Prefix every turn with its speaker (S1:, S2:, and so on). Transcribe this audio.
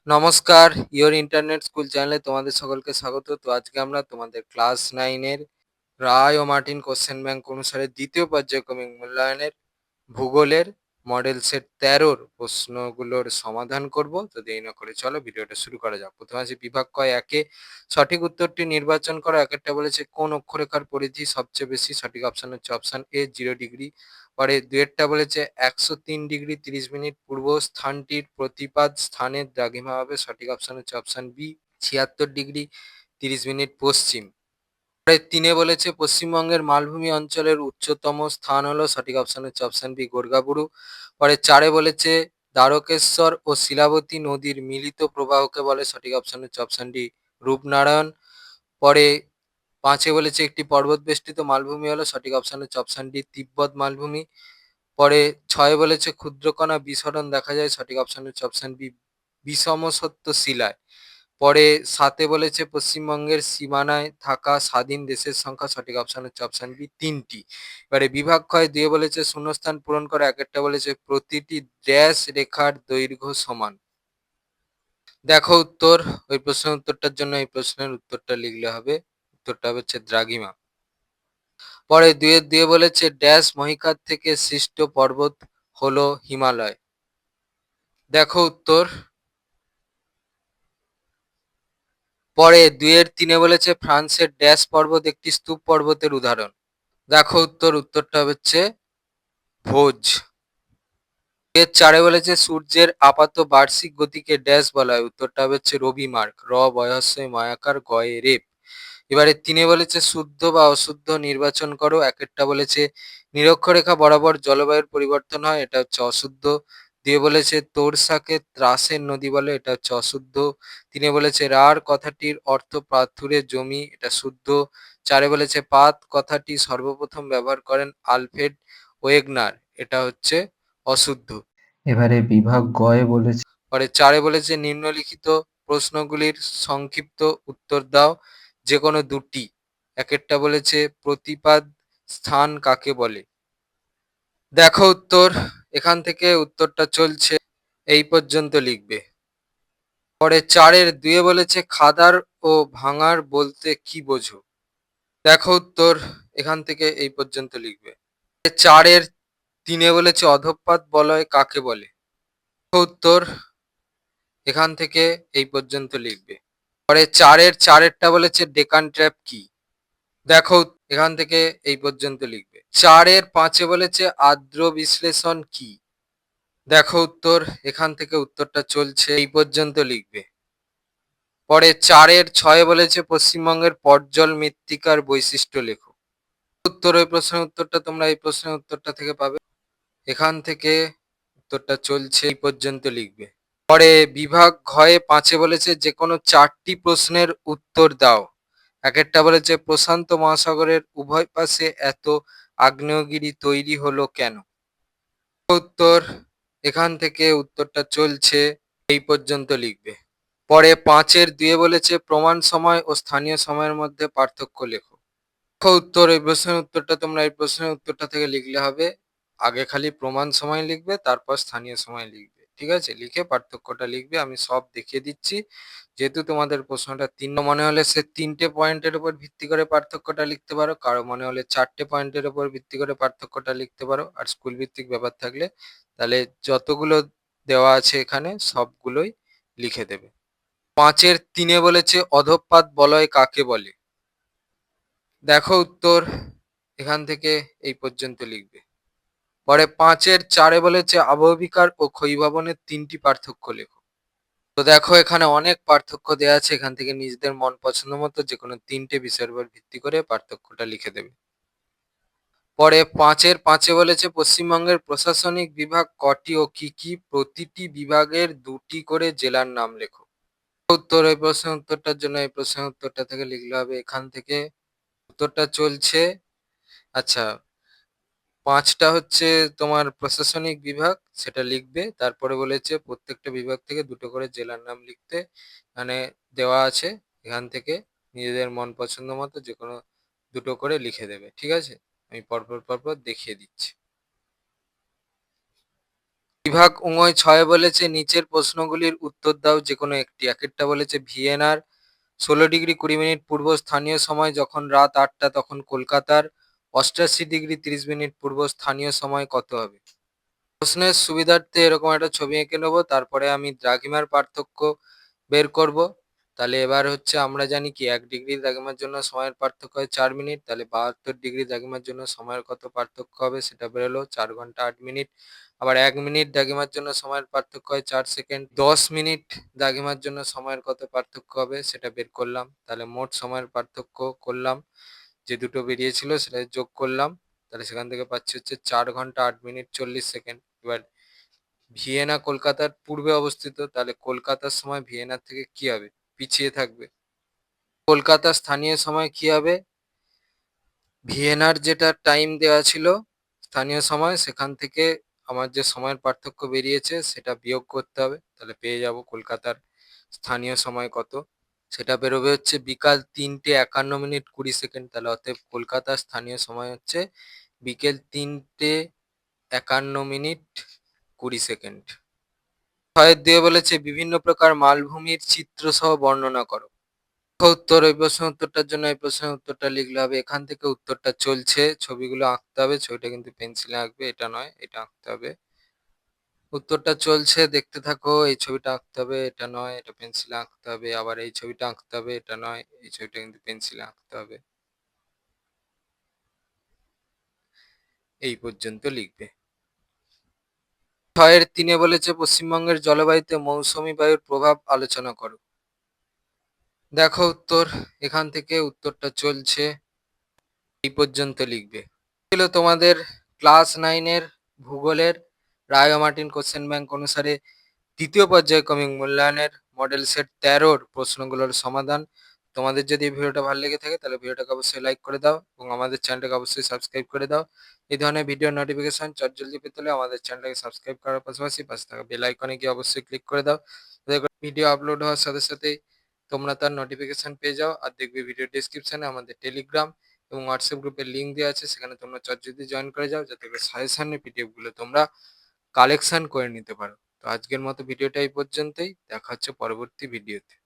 S1: নমস্কার, your internet school চ্যানেলে তোমাদের সকলকে স্বাগত। তো আজকে আমরা তোমাদের ক্লাস 9 এর রায় ও মার্টিন কোশ্চেন ব্যাংক অনুসারে দ্বিতীয় পর্যায়ক্রমিক মূল্যায়নের ভূগোলের মডেল সেট 13 প্রশ্নগুলোর সমাধান করব। তো দেরি না করে চলো ভিডিওটা শুরু করা যাক। প্রথমে আছে বিভাগ ক একে সঠিক উত্তরটি নির্বাচন করো। একেরটা বলেছে কোন অক্ষরেখার পরিধি সবচেয়ে বেশি, সঠিক অপশন হচ্ছে অপশন এ 0 ডিগ্রি। পরে দুয়েরটা বলেছে 103 ডিগ্রি 30 মিনিট পূর্ব স্থানটির প্রতিপাদ স্থানের দ্রাঘিমা হবে, সঠিক অপশন হচ্ছে অপশন বি 76 ডিগ্রি 30 মিনিট পশ্চিম। পরে তিনে বলেছে পশ্চিমবঙ্গের মালভূমি অঞ্চলের উচ্চতম স্থান হলো, সঠিক অপশন হচ্ছে অপশন বি গোর্গাবুরু। পরে চারে বলেছে দ্বারকেশ্বর ও শিলাবতী নদীর মিলিত প্রবাহকে বলে, সঠিক অপশন হচ্ছে অপশন ডি রূপনারায়ণ। পরে পাঁচে বলেছে একটি পর্বত বেষ্টিত মালভূমি হলো, সঠিক অপশন হচ্ছে অপশন ডি তিব্বত মালভূমি। পরে ছয় বলেছে ক্ষুদ্রকণা বিস্ফোরণ দেখা যায়, সঠিক অপশন হচ্ছে অপশন বি বিষমসত্ব শিলায়। পরে সাতে বলেছে পশ্চিমবঙ্গের সীমানায় থাকা স্বাধীন দেশের সংখ্যা, সঠিক অপশন হচ্ছে অপশন বি 3টি। এবারে বিভাগ ক্ষয় দিয়ে বলেছে শূন্যস্থান পূরণ করে। একেরটা বলেছে প্রতিটি ড্যাশ রেখার দৈর্ঘ্য সমান। দেখো উত্তর, ওই প্রশ্নের উত্তরটার জন্য এই প্রশ্নের উত্তরটা লিখলে হবে, উত্তরটা হচ্ছে দ্রাঘিমা। পরে দুয়ের দিয়ে বলেছে ড্যাশ মহিকার থেকে সৃষ্ট পর্বত হলো হিমালয়। দেখো উত্তর। পরে দুয়ের তিনে বলেছে ফ্রান্সের ড্যাশ পর্বত একটি স্তূপ পর্বতের উদাহরণ। দেখো উত্তর, উত্তরটা হচ্ছে ভোজ। এর চারে বলেছে সূর্যের আপাত বার্ষিক গতিকে ড্যাশ বলা হয়, উত্তরটা হচ্ছে রবি মার্ক র বয়স্যই মায়াকার গয়ে রেপ। এবারে তিনে বলেছে শুদ্ধ বা অশুদ্ধ নির্বাচন করো। একেরটা বলেছে নিরক্ষরেখা বরাবর জলবায়ুর পরিবর্তন হয়, এটা হচ্ছে অশুদ্ধ। দিয়ে বলেছে তোরসাকে ত্রাসের নদী বলে, এটা হচ্ছে অশুদ্ধ। তিনে বলেছে রার কথাটির অর্থ পাথুরে জমি, এটা শুদ্ধ। চারে বলেছে পাত কথাটি সর্বপ্রথম ব্যবহার করেন আলফ্রেড ওয়েগনার, এটা হচ্ছে অশুদ্ধ।
S2: এবারে বিভাগ গয়ে বলেছে
S1: পরে চারে বলেছে নিম্নলিখিত প্রশ্নগুলির সংক্ষিপ্ত উত্তর দাও, যে কোনো দুটি। একেরটা বলেছে প্রতিপাদ স্থান কাকে বলে। দেখো উত্তর, এখান থেকে উত্তরটা চলছে এই পর্যন্ত লিখবে। পরে চারের দুয়ে বলেছে খাদার ও ভাঙার বলতে কি বোঝো। দেখো উত্তর, এখান থেকে এই পর্যন্ত লিখবে। চারের তিনে বলেছে অধঃপাত বলয় কাকে বলে। উত্তর, এখান থেকে এই পর্যন্ত লিখবে। পরে চারেরটা বলেছে ডেকান ট্র্যাপ কি। দেখো এখান থেকে এই পর্যন্ত লিখবে। চারের পাঁচে বলেছে আর্দ্র বিশ্লেষণ কি। দেখো উত্তর, এখান থেকে উত্তরটা চলছে এই পর্যন্ত লিখবে। পরে চারের ছয়ে বলেছে পশ্চিমবঙ্গের পটজল মৃত্তিকার বৈশিষ্ট্য লেখো। উত্তর, ওই প্রশ্নের উত্তরটা তোমরা এই প্রশ্নের উত্তরটা থেকে পাবে। এখান থেকে উত্তরটা চলছে এই পর্যন্ত লিখবে। পরে বিভাগ ঘয়ে পাঁচে বলেছে যে কোনো চারটি প্রশ্নের উত্তর দাও। একেরটা বলেছে প্রশান্ত মহাসাগরের উভয় পাশে এত আগ্নেয়গিরি তৈরি হলো কেন। উত্তর, এখান থেকে উত্তরটা চলছে এই পর্যন্ত লিখবে। পরে পাঁচের দুয়ে বলেছে প্রমাণ সময় ও স্থানীয় সময়ের মধ্যে পার্থক্য লেখো। উত্তর, এই প্রশ্নের উত্তরটা তোমরা এই প্রশ্নের উত্তরটা থেকে লিখলে হবে। আগে খালি প্রমাণ সময় লিখবে, তারপর স্থানীয় সময় লিখবে, ঠিক আছে? লিখে পার্থক্যটা লিখবে। আমি সব দেখিয়ে দিচ্ছি। যেহেতু তোমাদের প্রশ্নটা মনে হলে সে 3টে পয়েন্টের উপর ভিত্তি করে পার্থক্যটা লিখতে পারো, কারো মনে হলে 4টে পয়েন্টের উপর ভিত্তি করে পার্থক্যটা লিখতে পারো। আর স্কুল ভিত্তিক ব্যাপার থাকলে তাহলে যতগুলো দেওয়া আছে এখানে সবগুলোই লিখে দেবে। পাঁচের তিনে বলেছে অধঃপাত বলয় কাকে বলে। দেখো উত্তর, এখান থেকে এই পর্যন্ত লিখবে। পরে পাঁচের চারে বলেছে আবহবিকার ও ক্ষয়ীভবনের 3টি পার্থক্য লেখো। তো দেখো এখানে অনেক পার্থক্য দেওয়া আছে, এখান থেকে নিজেদের মন পছন্দ মতো যে কোনো 3টে বিষয়ের উপর ভিত্তি করে পার্থক্যটা লিখে দেবে। পরে পাঁচের পাঁচে বলেছে পশ্চিমবঙ্গের প্রশাসনিক বিভাগ কটি ও কি কি, প্রতিটি বিভাগের 2টি করে জেলার নাম লেখো। উত্তর, এই প্রশ্নের উত্তরটার জন্য এই প্রশ্নের উত্তরটা থেকে লিখলে হবে। এখান থেকে উত্তরটা চলছে। আচ্ছা, পাঁচটা হচ্ছে তোমার প্রশাসনিক বিভাগ, সেটা লিখবে। তারপরে বলেছে প্রত্যেকটা বিভাগ থেকে 2টো করে জেলার নাম লিখতে, মানে দেওয়া আছে। এখান থেকে নিজেদের মন পছন্দ মতো যে কোনো 2টো করে লিখে দেবে, ঠিক আছে? আমি পরপর পরপর দেখিয়ে দিচ্ছি। বিভাগ ৬ বলেছে নিচের প্রশ্নগুলির উত্তর দাও যেকোনো একটি। একেরটা বলেছে ভিয়েনার ১৬°২০' পূর্ব স্থানীয় সময় যখন রাত ৮টা তখন কলকাতার ৮৮°৩০' পূর্ব স্থানীয় সময় কত হবে? প্রশ্নের সুবিধার্থে এরকম একটা ছবি এঁকে নেবো, তারপরে আমি দ্রাঘিমার পার্থক্য বের করব। তাহলে এবার হচ্ছে আমরা জানি কি ১ ডিগ্রি দ্রাঘিমার জন্য সময়ের পার্থক্য হয় ৪ মিনিট। তাহলে ৭২ ডিগ্রি দ্রাঘিমার জন্য সময়ের কত পার্থক্য হবে সেটা বেরোলো ৪ ঘন্টা ৮ মিনিট। আবার ১ মিনিট দ্রাঘিমার জন্য সময়ের পার্থক্য হয় ৪ সেকেন্ড। ১০ মিনিট দ্রাঘিমার জন্য সময়ের কত পার্থক্য হবে সেটা বের করলাম। তাহলে মোট সময়ের পার্থক্য করলাম। যে দুটো বেরিয়েছিল সেটা যোগ করলাম। তাহলে সেখান থেকে পাচ্ছি হচ্ছে ৪ ঘন্টা ৮ মিনিট ৪০ সেকেন্ড। এবার ভিয়েনা কলকাতার পূর্বে অবস্থিত, তাহলে কলকাতার সময় ভিয়েনার থেকে কি হবে? পিছিয়ে থাকবে। কলকাতার স্থানীয় সময় কি হবে? ভিয়েনার যেটা টাইম দেওয়া ছিল স্থানীয় সময়, সেখান থেকে আমার যে সময়ের পার্থক্য বেরিয়েছে সেটা বিয়োগ করতে হবে। তাহলে পেয়ে যাব কলকাতার স্থানীয় সময় কত। সেটা বেরোবে হচ্ছে বিকাল ৩:৫১ মিনিট ২০ সেকেন্ড। তাহলে অতএব কলকাতার স্থানীয় সময় হচ্ছে বিকেল ৩:৫১ মিনিট ২০ সেকেন্ড। ৬ দিয়ে বলেছে বিভিন্ন প্রকার মালভূমির চিত্র সহ বর্ণনা করো। উত্তর, এই প্রশ্নের উত্তরটার জন্য এই প্রশ্নের উত্তরটা লিখলে হবে। এখান থেকে উত্তরটা চলছে, ছবিগুলো আঁকতে হবে। ছবিটা কিন্তু পেন্সিলে আঁকবে, এটা নয়, এটা আঁকতে হবে। উত্তরটা চলছে, দেখতে থাকো। এই ছবিটা আঁকতে হবে, এটা নয়, এটা পেন্সিলে আঁকতে হবে। আবার এই ছবিটা আঁকতে হবে, এটা নয়, এই ছবিটা কিন্তু পেন্সিলে আঁকতে হবে। এই পর্যন্ত লিখবে। ৬-৩ বলেছে পশ্চিমবঙ্গের জলবায়ুতে মৌসুমী বায়ুর প্রভাব আলোচনা করো। দেখো উত্তর, এখান থেকে উত্তরটা চলছে, এই পর্যন্ত লিখবে। ছিল তোমাদের ক্লাস 9-এর ভূগোলের রায় ও মার্টিন কোশ্চেন ব্যাংক অনুসারে দ্বিতীয় পর্যায়ক্রমিক মূল্যায়নের মডেল সেট ১৩-র প্রশ্নগুলোর সমাধান। তোমাদের যদি এই ভিডিওটা ভালো লেগে থাকে তাহলে ভিডিওটাকে অবশ্যই লাইক করে দাও এবং আমাদের চ্যানেলটাকে অবশ্যই সাবস্ক্রাইব করে দাও। এই ধরনের ভিডিও নোটিফিকেশন চটজলদি পেতে হলে আমাদের চ্যানেলটাকে সাবস্ক্রাইব করার পাশাপাশি পাশে থাকা বেল আইকনে গিয়ে অবশ্যই ক্লিক করে দাও, যাতে করে ভিডিও আপলোড হওয়ার সাথে সাথেই তোমরা তার নোটিফিকেশন পেয়ে যাও। আর দেখবে ভিডিও ডেসক্রিপশনে আমাদের টেলিগ্রাম এবং হোয়াটসঅ্যাপ গ্রুপের লিঙ্ক দেওয়া আছে, সেখানে তোমরা চটজলদি জয়েন করে যাও, যাতে করে সাজেশনের পিডিএফ গুলো তোমরা কালেকশন করে নিতে পারো। তো আজকের মতো ভিডিওটা এই পর্যন্তই, দেখা হচ্ছে পরবর্তী ভিডিওতে।